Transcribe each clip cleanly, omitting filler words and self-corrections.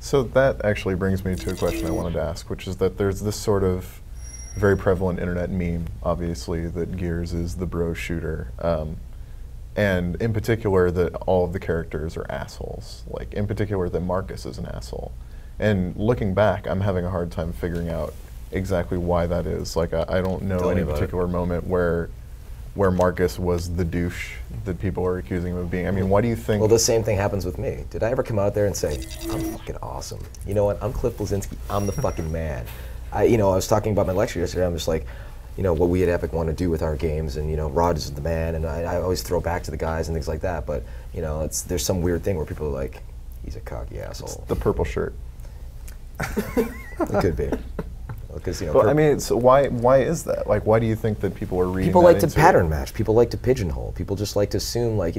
So that actually brings me to a question I wanted to ask, which is that there's this sort of very prevalent internet meme, obviously, that Gears is the bro shooter. And in particular, that all of the characters are assholes. Like, in particular, that Marcus is an asshole. And looking back, I'm having a hard time figuring out exactly why that is. Like, I don't know any particular moment where Marcus was the douche that people are accusing him of being. I mean, why do you think? Well, the same thing happens with me. Did I ever come out there and say, I'm fucking awesome? You know what? I'm Cliff Bleszinski. I'm the fucking man. I was talking about my lecture yesterday. I'm just like, what we at Epic want to do with our games, and Rod is the man, and I always throw back to the guys and things like that. But there's some weird thing where people are like, he's a cocky asshole. It's the purple shirt. It could be. Because I mean, so why is that? Like, why do you think that people are reading? People like to pattern match. People like to pigeonhole. People just like to assume, like,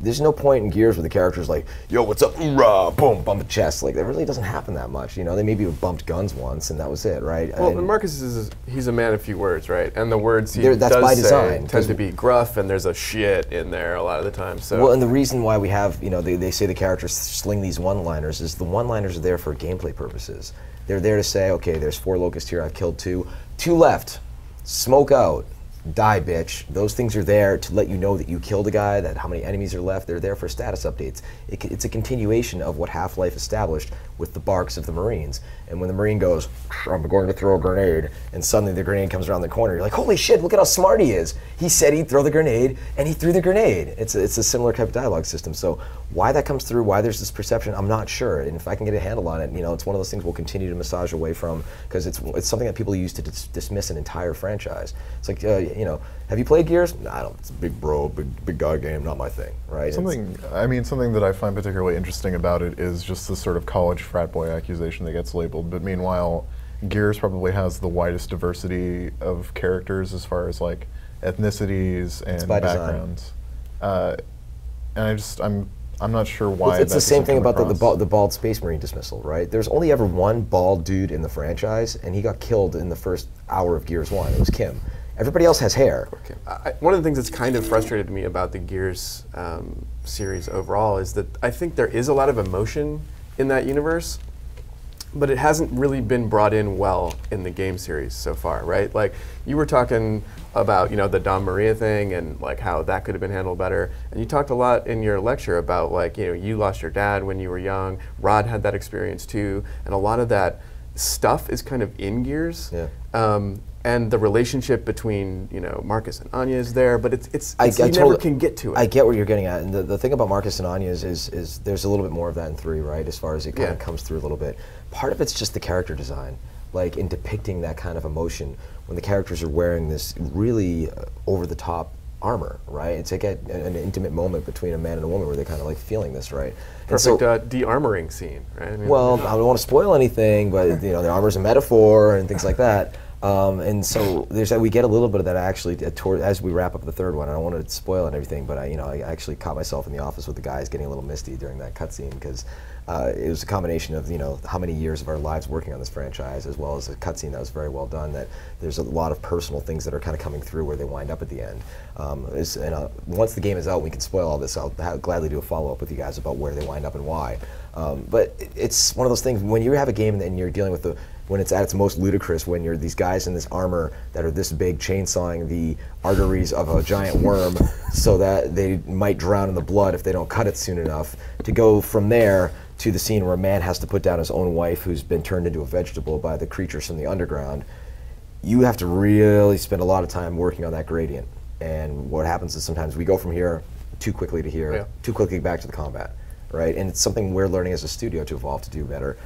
there's no point in Gears where the character's like, yo, what's up, hoorah, boom, bump the chest. Like, that really doesn't happen that much. They maybe have bumped guns once, and that was it, right? Well, and Marcus he's a man of few words, right? And the words he that's does by say design, tend to be gruff, and there's a shit in there a lot of the time. So. Well, and the reason why we have, they say the characters sling these one-liners is the one-liners are there for gameplay purposes. They're there to say, okay, there's 4 locusts here, I've killed 2. 2 left, smoke out, die, bitch. Those things are there to let you know that you killed a guy, that how many enemies are left. They're there for status updates. It's a continuation of what Half-Life established with the barks of the Marines. And when the Marine goes, I'm going to throw a grenade, and suddenly the grenade comes around the corner, you're like, holy shit, look at how smart he is. He said he'd throw the grenade, and he threw the grenade. It's a similar type of dialogue system. So why that comes through, why there's this perception, I'm not sure. And if I can get a handle on it, it's one of those things we'll continue to massage away from, because it's something that people use to dismiss an entire franchise. It's like, have you played Gears? No, I don't. It's a big bro, big guy game, not my thing, right? Something that I find particularly interesting about it is just this sort of college frat boy accusation that gets labeled. But meanwhile, Gears probably has the widest diversity of characters as far as like ethnicities and backgrounds. And I'm not sure why. It's the same thing about the bald Space Marine dismissal, right? There's only ever one bald dude in the franchise, and he got killed in the first hour of Gears 1. It was Kim. Everybody else has hair. Okay. One of the things that's kind of frustrated me about the Gears series overall is that I think there is a lot of emotion in that universe, but it hasn't really been brought in well in the game series so far, right? Like, you were talking about, the Dom Maria thing and like how that could have been handled better. And you talked a lot in your lecture about like, you lost your dad when you were young. Rod had that experience too. And a lot of that stuff is kind of in Gears. Yeah. And the relationship between Marcus and Anya is there, but you never can get to it. I get what you're getting at, and the thing about Marcus and Anya is there's a little bit more of that in 3, right? As far as it kind of comes through a little bit. Part of it's just the character design, like in depicting that kind of emotion when the characters are wearing this really over-the-top armor, right? It's like an intimate moment between a man and a woman where they're kind of like feeling this, right? Perfect de-armoring scene, right? I mean, well, I don't want to spoil anything, but the armor's a metaphor and things like that. And so we get a little bit of that actually as we wrap up the 3rd one. I don't want to spoil and everything, but I actually caught myself in the office with the guys getting a little misty during that cutscene because it was a combination of how many years of our lives working on this franchise, as well as a cutscene that was very well done. That there's a lot of personal things that are kind of coming through where they wind up at the end. Once the game is out, we can spoil all this. I'll gladly do a follow-up with you guys about where they wind up and why. But it's one of those things when you have a game and you're dealing with when it's at its most ludicrous, when you're these guys in this armor that are this big, chainsawing the arteries of a giant worm so that they might drown in the blood if they don't cut it soon enough, to go from there to the scene where a man has to put down his own wife who's been turned into a vegetable by the creatures from the underground. You have to really spend a lot of time working on that gradient. And what happens is sometimes we go from here too quickly to here, too quickly back to the combat. Right, and it's something we're learning as a studio to evolve to do better.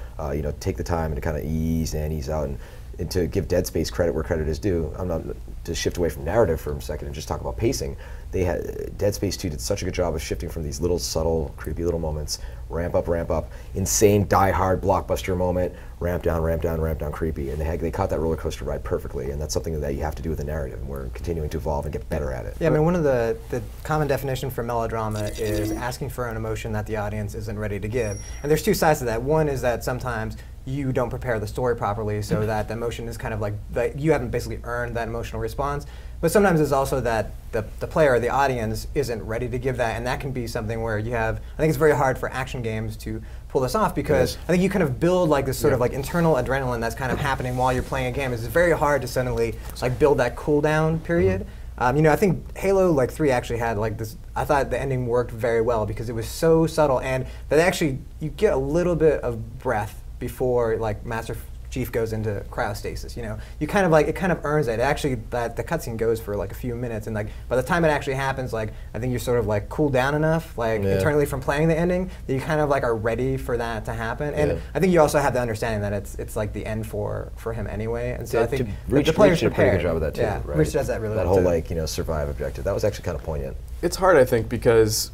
Take the time and to kind of ease in, ease out, and to give Dead Space credit where credit is due. I'm not to shift away from narrative for a second and just talk about pacing. Dead Space 2 did such a good job of shifting from these little subtle, creepy little moments, ramp up, insane, die-hard blockbuster moment, ramp down, creepy, and they caught that roller coaster ride perfectly, and that's something that you have to do with the narrative, and we're continuing to evolve and get better at it. Yeah, I mean, one of the common definition for melodrama is asking for an emotion that the audience isn't ready to give, and there's 2 sides to that. One is that sometimes you don't prepare the story properly, so that the emotion is kind of like you haven't basically earned that emotional response. But sometimes it's also that the player or the audience isn't ready to give that, and that can be something where you have, I think it's very hard for action games to pull this off, because I think you kind of build like this sort of like internal adrenaline that's kind of happening while you're playing a game. It's very hard to suddenly like build that cooldown period. You know, I think Halo 3 actually had like this, I thought the ending worked very well because it was so subtle, and that actually you get a little bit of breath before like Master Chief goes into cryostasis. You know, you kind of like, it kind of earns it. Actually, that the cutscene goes for like a few minutes, and like by the time it actually happens, like I think you're sort of like cooled down enough, like internally from playing the ending, that you kind of like are ready for that to happen. And I think you also have the understanding that it's like the end for him anyway. And so I think the players did a pretty good job of that too. Yeah, right? Reach does that really well. That whole too. like, you know, survive objective. That was actually kind of poignant. It's hard, I think, because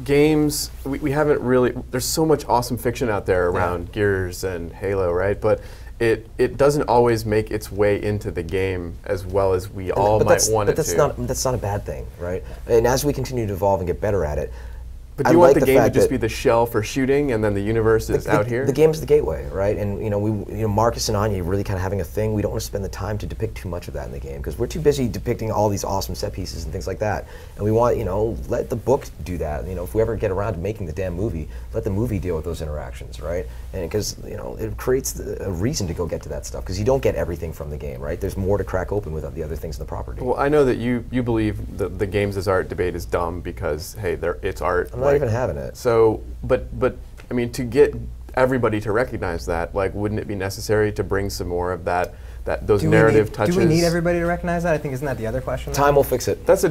games, we haven't really, there's so much awesome fiction out there around Gears and Halo, right? But it doesn't always make its way into the game as well as we all might want it to. But that's not a bad thing, right? And as we continue to evolve and get better at it, but do you want the game to just be the shell for shooting, and then the universe is out here? The game is the gateway, right? And you know, Marcus and Anya really kind of having a thing. We don't want to spend the time to depict too much of that in the game because we're too busy depicting all these awesome set pieces and things like that. And we want, you know, let the book do that. You know, if we ever get around to making the damn movie, let the movie deal with those interactions, right? And because you know, it creates a reason to go get to that stuff because you don't get everything from the game, right? There's more to crack open with the other things in the property. Well, I know that you believe that the games as art debate is dumb because hey, it's art. I'm not even having it. So, but I mean, to get everybody to recognize that, like, wouldn't it be necessary to bring some more of those narrative touches? Do we need everybody to recognize that? I think, isn't that the other question? Time will fix it. That is a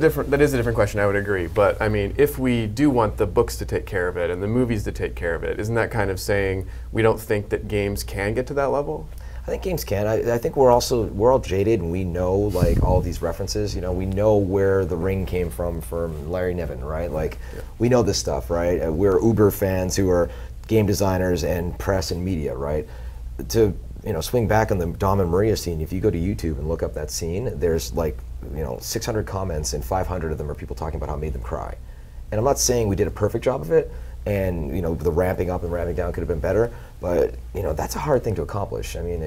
different question, I would agree. But I mean, if we do want the books to take care of it and the movies to take care of it, isn't that kind of saying we don't think that games can get to that level? I think games can. I think we're all jaded and we know like all these references. You know, we know where the ring came from Larry Niven, right? Like, we know this stuff, right? We're Uber fans who are game designers and press and media, right? To swing back on the Dom and Maria scene, if you go to YouTube and look up that scene, there's like 600 comments and 500 of them are people talking about how it made them cry. And I'm not saying we did a perfect job of it, and the ramping up and ramping down could have been better, but that's a hard thing to accomplish. I mean,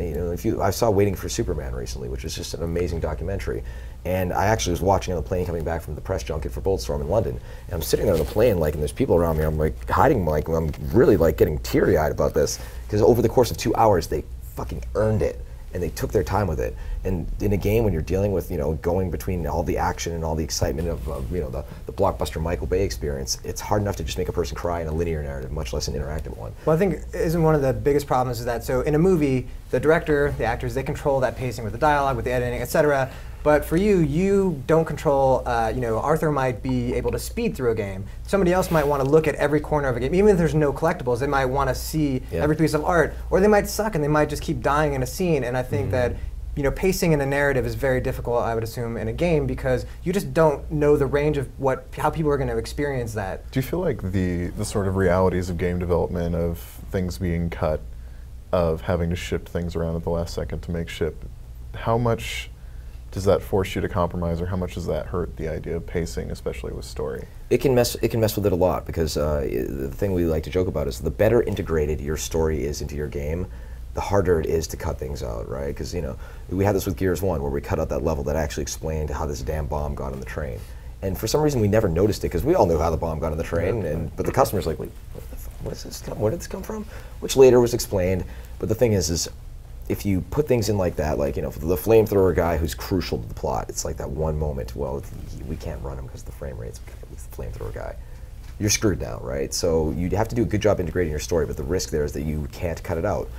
I saw Waiting for Superman recently, which was just an amazing documentary, and I actually was watching on the plane coming back from the press junket for Bulletstorm in London, and I'm sitting there on the plane, like, and there's people around me. I'm like hiding, like I'm really like getting teary-eyed about this because over the course of 2 hours they fucking earned it. And they took their time with it. And in a game when you're dealing with, going between all the action and all the excitement of the blockbuster Michael Bay experience, it's hard enough to just make a person cry in a linear narrative, much less an interactive one. Well, I think isn't one of the biggest problems is that, so in a movie, the director, the actors, they control that pacing with the dialogue, with the editing, etc. But for you don't control, Arthur might be able to speed through a game. Somebody else might want to look at every corner of a game. Even if there's no collectibles, they might want to see every piece of art. Or they might suck and they might just keep dying in a scene. And I think that pacing in a narrative is very difficult, I would assume, in a game because you just don't know the range of how people are going to experience that. Do you feel like the sort of realities of game development, of things being cut, of having to ship things around at the last second to make ship, how much does that force you to compromise, or how much does that hurt the idea of pacing, especially with story? It can mess with it a lot because the thing we like to joke about is the better integrated your story is into your game, the harder it is to cut things out, right? Because we had this with Gears 1 where we cut out that level that actually explained how this damn bomb got on the train, and for some reason we never noticed it because we all knew how the bomb got on the train, but the customer's like, wait, where did this come from? Which later was explained. But the thing is if you put things in like that, like, for the flamethrower guy who's crucial to the plot, it's like that one moment, well, we can't run him because of the frame rates, he's the flamethrower guy. You're screwed now, right? So you'd have to do a good job integrating your story, but the risk there is that you can't cut it out.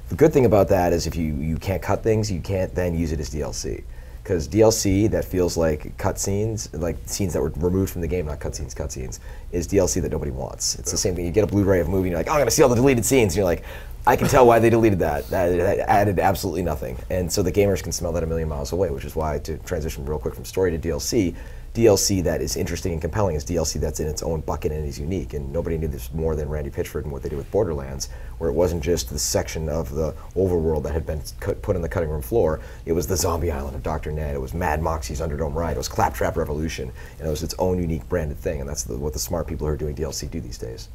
The good thing about that is if you can't cut things, you can't then use it as DLC. Because DLC that feels like cutscenes, like scenes that were removed from the game, not cutscenes, is DLC that nobody wants. It's the same thing. You get a Blu-ray of a movie, and you're like, oh, I'm going to see all the deleted scenes. And you're like, I can tell why they deleted that. That added absolutely nothing. And so the gamers can smell that a million miles away, which is why, to transition real quick from story to DLC, DLC that is interesting and compelling is DLC that's in its own bucket and is unique. And nobody knew this more than Randy Pitchford and what they did with Borderlands, where it wasn't just the section of the overworld that had been put on the cutting room floor. It was the zombie island of Dr. Ned. It was Mad Moxie's Underdome Ride. It was Claptrap Revolution. And it was its own unique branded thing. And that's what the smart people who are doing DLC do these days.